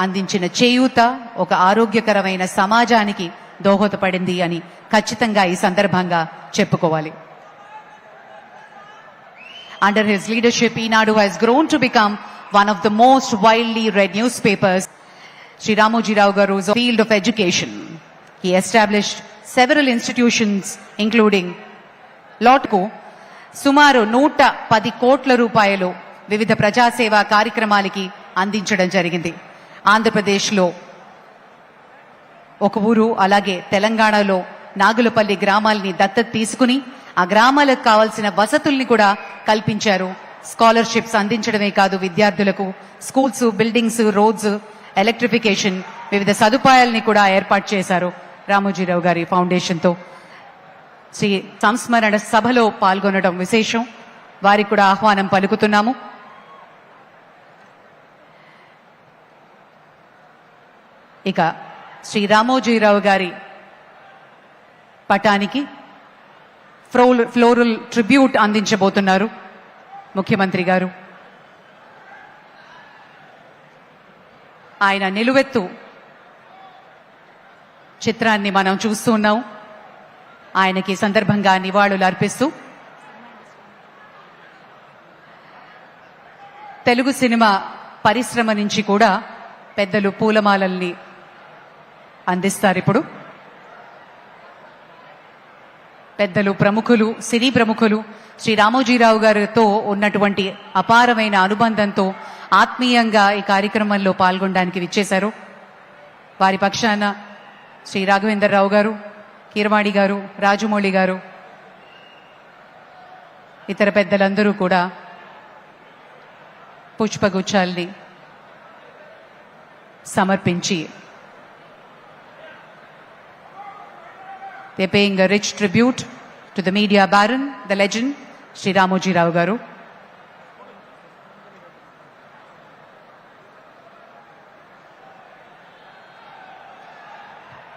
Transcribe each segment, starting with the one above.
అందించిన చేయూత ఒక ఆరోగ్యకరమైన సమాజానికి దోహదపడింది అని ఖచ్చితంగా ఈ సందర్భంగా చెప్పుకోవాలి. Under his leadership, Eenadu has grown to become one of the most widely read newspapers. Sri Ramoji Rao Garu is a field of education. He established several institutions, including Lotco, సుమారు 110 కోట్ల రూపాయలు వివిధ ప్రజాసేవా కార్యక్రమాలకి అందించడం జరిగింది. ఆంధ్రప్రదేశ్లో ఒక ఊరు, అలాగే తెలంగాణలో నాగులపల్లి గ్రామాలని దత్తత తీసుకుని ఆ గ్రామాలకు కావాల్సిన వసతుల్ని కూడా కల్పించారు. స్కాలర్షిప్స్ అందించడమే కాదు, విద్యార్థులకు స్కూల్స్, బిల్డింగ్స్, రోడ్స్, ఎలక్ట్రిఫికేషన్, వివిధ సదుపాయాలని కూడా ఏర్పాటు చేశారు రామోజీరావు గారి ఫౌండేషన్తో. శ్రీ సంస్మరణ సభలో పాల్గొనడం విశేషం. వారికి కూడా ఆహ్వానం పలుకుతున్నాము. ఇక శ్రీ రామోజీరావు గారి పటానికి ఫ్లోరల్ ట్రిబ్యూట్ అందించబోతున్నారు ముఖ్యమంత్రి గారు. ఆయన నిలువెత్తు చిత్రాన్ని మనం చూస్తూ ఉన్నాం. ఆయనకి సందర్భంగా నివాళులు అర్పిస్తూ తెలుగు సినిమా పరిశ్రమ నుంచి కూడా పెద్దలు పూలమాలల్ని అందిస్తారు. ఇప్పుడు పెద్దలు, ప్రముఖులు, సినీ ప్రముఖులు శ్రీ రామోజీరావు గారితో ఉన్నటువంటి అపారమైన అనుబంధంతో ఆత్మీయంగా ఈ కార్యక్రమంలో పాల్గొనడానికి విచ్చేశారు. వారి పక్షాన శ్రీ రాఘవేంద్రరావు గారు, కీరవాణి గారు, రాజమౌళి గారు, ఇతర పెద్దలందరూ కూడా పుష్పగుచ్చాల్ని సమర్పించి they're paying a rich tribute to the media baron, the legend, Sri Ramoji Rao Garu.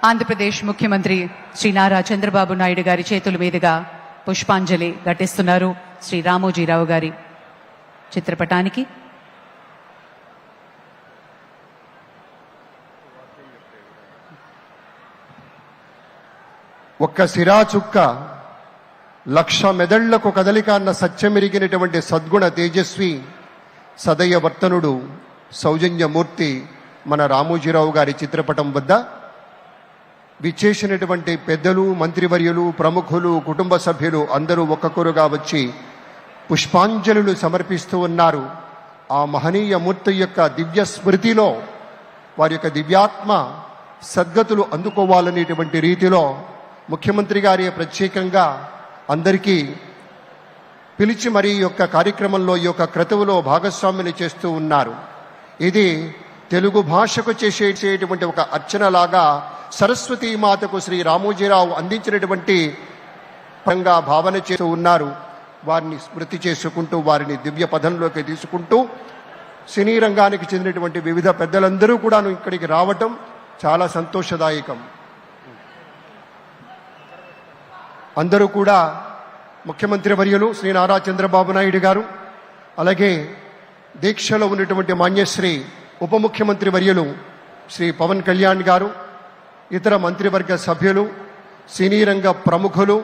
Andhra Pradesh ముఖ్యమంత్రి శ్రీ నారా చంద్రబాబు నాయుడు గారి చేతుల మీదుగా పుష్పాంజలి ఘటిస్తున్నారు శ్రీ రామోజీరావు గారి చిత్రపటానికి. ఒక్క సిరా చుక్క లక్ష మెదళ్లకు కదలిక అన్న సత్యమెరిగినటువంటి సద్గుణ తేజస్వి సదయ వర్తనుడు సౌజన్యమూర్తి మన రామోజీరావు గారి చిత్రపటం వద్ద విచ్చేసినటువంటి పెద్దలు, మంత్రివర్యులు, ప్రముఖులు, కుటుంబ సభ్యులు అందరూ ఒక్కొక్కరుగా వచ్చి పుష్పాంజలులు సమర్పిస్తూ ఉన్నారు. ఆ మహనీయ మూర్తి యొక్క దివ్య స్మృతిలో వారి యొక్క దివ్యాత్మ సద్గతులు అందుకోవాలనేటువంటి రీతిలో ముఖ్యమంత్రి గారి ప్రత్యేకంగా అందరికీ పిలిచి మరీ ఈ యొక్క కార్యక్రమంలో, ఈ యొక్క క్రతువులో భాగస్వాములు చేస్తూ ఉన్నారు. ఇది తెలుగు భాషకు చేసేటువంటి ఒక అర్చనలాగా సరస్వతీమాతకు శ్రీ రామోజీరావు అందించినటువంటి పరంగా భావన చేస్తూ ఉన్నారు. వారిని స్మృతి చేసుకుంటూ, వారిని దివ్య పదంలోకి తీసుకుంటూ సినీ రంగానికి చెందినటువంటి వివిధ పెద్దలందరూ కూడాను ఇక్కడికి రావటం చాలా సంతోషదాయకం. అందరూ కూడా ముఖ్యమంత్రి వర్యులు శ్రీ నారా చంద్రబాబు నాయుడు గారు, అలాగే దీక్షలో ఉన్నటువంటి మాన్యశ్రీ ఉప ముఖ్యమంత్రి వర్యులు శ్రీ పవన్ కళ్యాణ్ గారు, ఇతర మంత్రివర్గ సభ్యులు, సినీ రంగ ప్రముఖులు,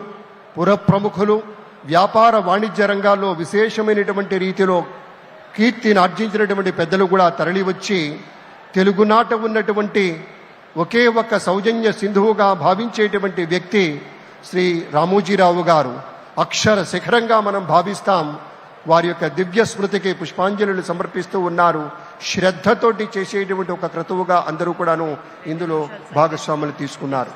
పుర ప్రముఖులు, వ్యాపార వాణిజ్య రంగాల్లో విశేషమైనటువంటి రీతిలో కీర్తిని ఆర్జించినటువంటి పెద్దలు కూడా తరలివచ్చి తెలుగునాట ఉన్నటువంటి ఒకే ఒక్క సౌజన్య సింధువుగా భావించేటువంటి వ్యక్తి శ్రీ రామోజీరావు గారు. అక్షర శిఖరంగా మనం భావిస్తాం. వారి యొక్క దివ్య స్మృతికి పుష్పాంజలులు సమర్పిస్తూ ఉన్నారు. శ్రద్ధతోటి చేసేటువంటి ఒక క్రతువుగా అందరూ కూడాను ఇందులో భాగస్వాములు తీసుకున్నారు.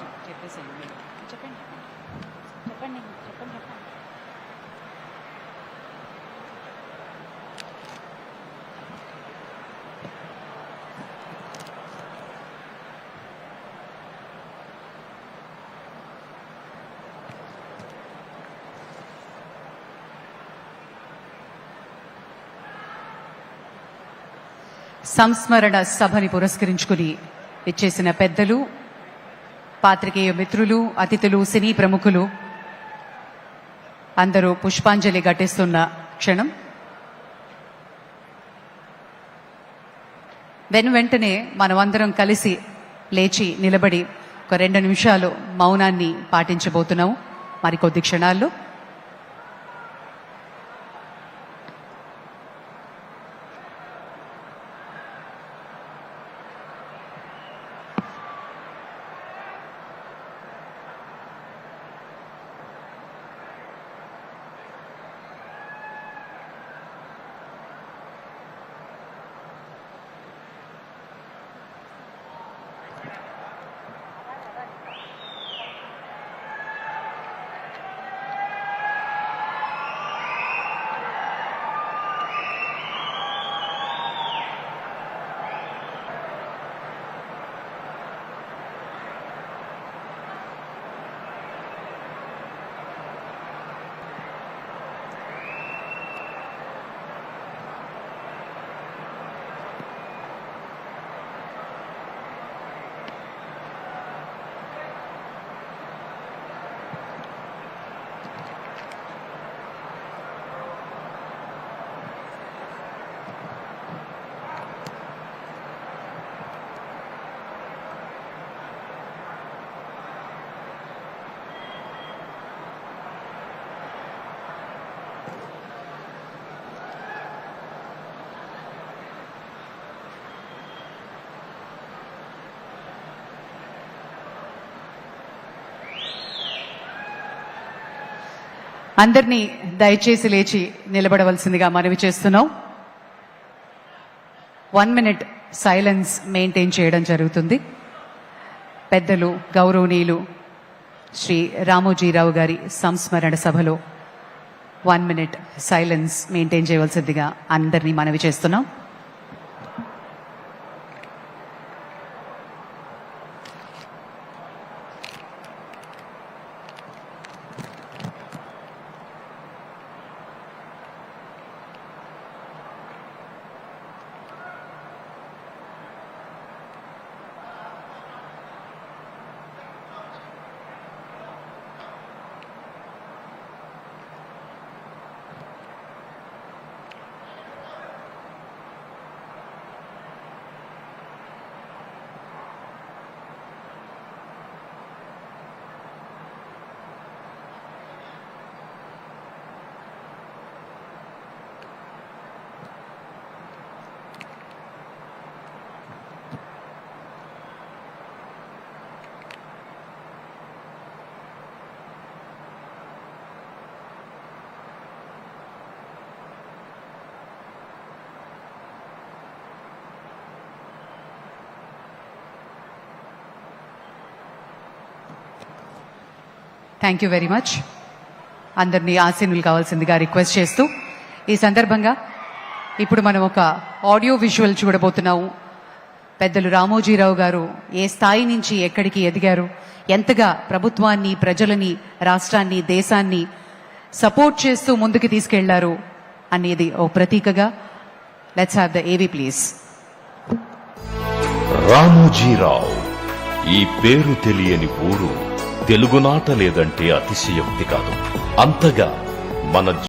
సంస్మరణ సభని పురస్కరించుకుని ఇచ్చేసిన పెద్దలు, పాత్రికేయ మిత్రులు, అతిథులు, సినీ ప్రముఖులు అందరూ పుష్పాంజలి ఘటిస్తున్న క్షణం. వెంటనే మనమందరం కలిసి లేచి నిలబడి ఒక 2 నిమిషాలు మౌనాన్ని పాటించబోతున్నాము మరికొద్ది క్షణాల్లో. అందరినీ దయచేసి లేచి నిలబడవలసిందిగా మనవి చేస్తున్నాం. 1 minute సైలెన్స్ మెయింటైన్ చేయడం జరుగుతుంది. పెద్దలు గౌరవనీయులు శ్రీ రామోజీరావు గారి సంస్మరణ సభలో 1 minute సైలెన్స్ మెయింటైన్ చేయవలసిందిగా అందరినీ మనవి చేస్తున్నాం. Thank you very much. అందరినీ ఆసీనులు కావాల్సిందిగా రిక్వెస్ట్ చేస్తూ ఈ సందర్భంగా ఇప్పుడు మనం ఒక ఆడియో విజువల్ చూడబోతున్నాము. పెద్దలు రామోజీరావు గారు ఏ స్థాయి నుంచి ఎక్కడికి ఎదిగారు, ఎంతగా ప్రభుత్వాన్ని, ప్రజలని, రాష్ట్రాన్ని, దేశాన్ని సపోర్ట్ చేస్తూ ముందుకు తీసుకెళ్లారు అనేది ఓ ప్రతీకగా. లెట్స్ హ్యావ్ ద ఏవీ ప్లీజ్. రామోజీరావు ఈ పేరు తెలియని ఊరు తెలుగునాట లేదంటే అతిశయోక్తి కాదు. అంతగా మన